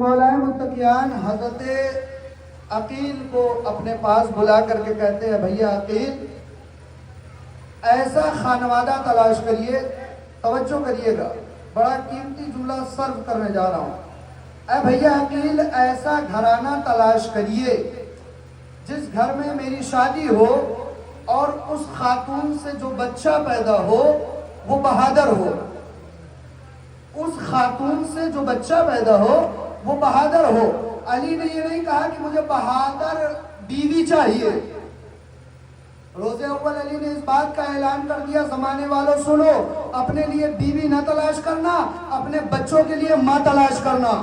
مولائے متقیان حضرت عقیل کو اپنے پاس بلا کر کے کہتے ہیں بھیا عقیل ایسا خانوادہ تلاش کریے، توجہ کریے گا، بڑا قیمتی جملہ سرو کرنے جا رہا ہوں۔ اے بھیا عقیل ایسا گھرانہ تلاش کریے جس گھر میں میری شادی ہو اور اس خاتون سے جو بچہ پیدا ہو وہ بہادر ہو، اس خاتون سے جو بچہ پیدا ہو وہ بہادر ہو۔ علی نے یہ نہیں کہا کہ مجھے بہادر بیوی چاہیے، روز اول علی نے اس بات کا اعلان کر دیا زمانے والوں سنو، اپنے لیے بیوی نہ تلاش کرنا، اپنے بچوں کے لیے ماں تلاش کرنا،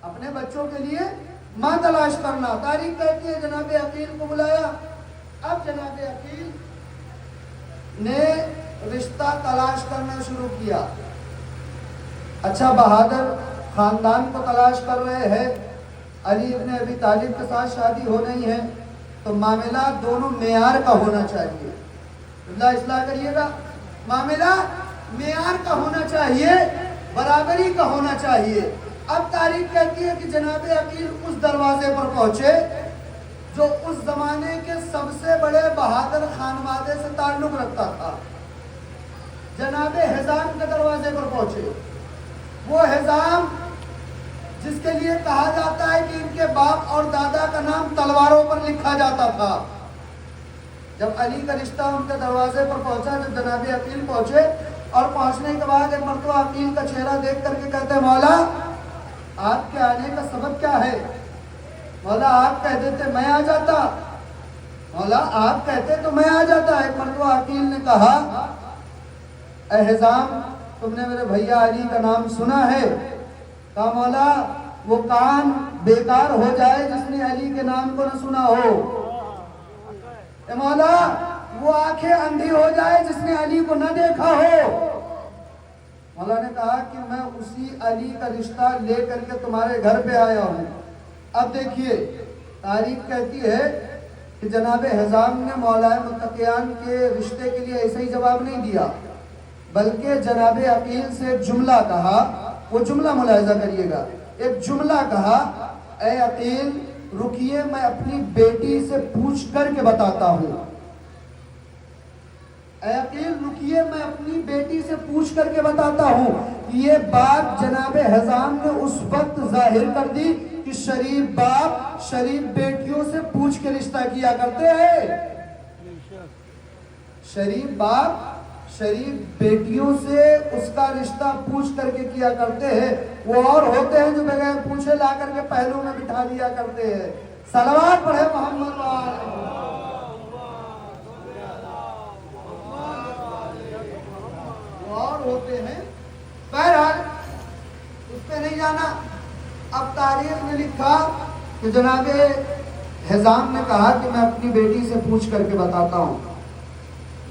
اپنے بچوں کے لیے ماں تلاش کرنا۔ تاریخ کہتی ہے جناب عقیل کو بلایا، اب جناب عقیل نے رشتہ تلاش کرنا شروع کیا۔ اچھا بہادر خاندان کو تلاش کر رہے ہیں، علی ابن ابی طالب کے ساتھ شادی ہو رہی ہے، تو معاملہ دونوں معیار کا ہونا چاہیے۔ اللہ اصلاح کریے گا، معاملہ معیار کا ہونا چاہیے، برابری کا ہونا چاہیے۔ اب تاریخ کہتی ہے کہ جناب عقیل اس دروازے پر پہنچے جو اس زمانے کے سب سے بڑے بہادر خانوادے سے تعلق رکھتا تھا، جناب حزام کے دروازے پر پہنچے۔ وہ حزام جس کے لیے کہا جاتا ہے کہ ان کے باپ اور دادا کا نام تلواروں پر لکھا جاتا تھا۔ جب علی کا رشتہ ان کے دروازے پر پہنچا، جب جناب عقیل پہنچے، اور پہنچنے کے بعد ایک مرتبہ عقیل کا چہرہ دیکھ کر کے کہتے ہیں مولا آپ کے آنے کا سبب کیا ہے؟ مولا آپ کہہ دیتے میں آ جاتا، مولا آپ کہتے تو میں آ جاتا۔ ایک مرتبہ عقیل نے کہا اے حزام تم نے میرے بھیا علی کا نام سنا ہے؟ کہا مولا وہ کان بیکار ہو جائے جس نے علی کے نام کو نہ سنا ہو، اے مولا وہ آنکھیں اندھی ہو جائے جس نے علی کو نہ دیکھا ہو۔ مولا نے کہا کہ میں اسی علی کا رشتہ لے کر کے تمہارے گھر پہ آیا ہوں۔ اب دیکھیے تاریخ کہتی ہے کہ جناب حزام نے مولائے متقیان کے رشتے کے لیے ایسا ہی جواب نہیں دیا، بلکہ جناب عقیل سے ایک جملہ کہا۔ وہ جملہ ملاحظہ کریے گا، ایک جملہ کہا اے عقیل رکیے میں اپنی بیٹی سے پوچھ کر کے بتاتا ہوں، اے عقیل رکیے میں اپنی بیٹی سے پوچھ کر کے بتاتا ہوں۔ یہ بات جناب حزام نے اس وقت ظاہر کر دی کہ شریف باپ شریف بیٹیوں سے پوچھ کے رشتہ کیا کرتے ہیں، شریف باپ شریف بیٹیوں سے اس کا رشتہ پوچھ کر کے کیا کرتے ہیں۔ وہ اور ہوتے ہیں جو بغیر پوچھے لا کر کے پہلو میں بٹھا دیا کرتے ہیں۔ صلوات پڑھے محمد اور ہوتے ہیں۔ بہرحال اس پہ نہیں جانا۔ اب تاریخ نے لکھا کہ جناب حزام نے کہا کہ میں اپنی بیٹی سے پوچھ کر کے بتاتا ہوں۔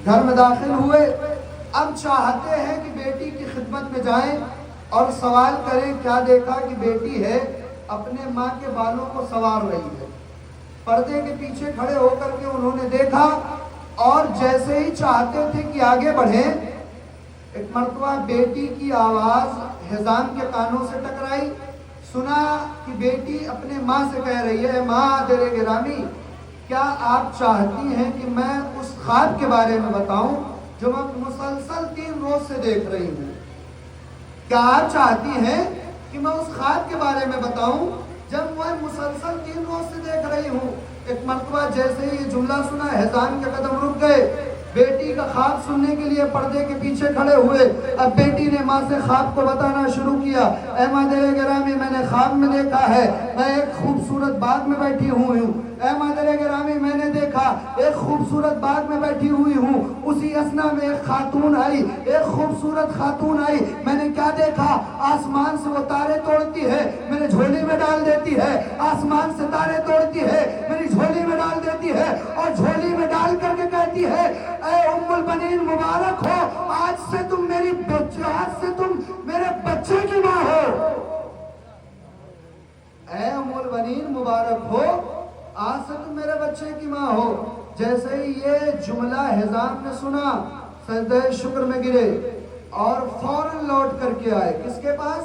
گھر میں داخل ہوئے، اب چاہتے ہیں کہ بیٹی کی خدمت میں جائیں اور سوال کریں۔ کیا دیکھا کہ بیٹی ہے اپنے ماں کے بالوں کو سنوار رہی ہے۔ پردے کے پیچھے کھڑے ہو کر کے انہوں نے دیکھا، اور جیسے ہی چاہتے تھے کہ آگے بڑھیں، ایک مرتبہ بیٹی کی آواز حزام کے کانوں سے ٹکرائی۔ سنا کہ بیٹی اپنے ماں سے کہہ رہی ہے ماں دل گرامی کیا آپ چاہتی ہیں کہ میں اس خواب کے بارے میں بتاؤں جو میں مسلسل 3 روز سے دیکھ رہی ہوں؟ کیا آپ چاہتی ہیں کہ میں اس خواب کے بارے میں بتاؤں جب میں مسلسل 3 روز سے دیکھ رہی ہوں؟ ایک مرتبہ جیسے ہی یہ جملہ سنا حزام کے قدم رک گئے۔ بیٹی کا خواب سننے کے لیے پردے کے پیچھے کھڑے ہوئے۔ اب بیٹی نے ماں سے خواب کو بتانا شروع کیا۔ اے ماں دل گرامی میں نے خواب میں دیکھا ہے میں ایک خوبصورت باغ میں بیٹھی ہوئی ہوں۔ اے ماں دل گرامی میں نے دیکھا ایک خوبصورت باغ میں بیٹھی ہوئی ہوں، اسی اثنا میں ایک خاتون آئی، ایک خوبصورت خاتون آئی۔ میں نے کیا دیکھا؟ آسمان سے وہ تارے توڑتی ہے، میرے جھولی میں ڈال دیتی ہے، آسمان سے تارے توڑتی ہے، میری جھولی میں ڈال دیتی ہے، اور جھولی میں ڈال کر کے کہتی ہے اے ام البنین مبارک ہو، آج سے تم میری بچے، آج سے تم میرے بچے کی ماں ہو۔ اے ام البنین مبارک ہو، آج سے تم میرے بچے کی ماں ہو۔ جیسے ہی یہ جملہ حزام نے سنا سجدہ شکر میں گرے اور فوراً لوٹ کر کے آئے۔ کس کے پاس؟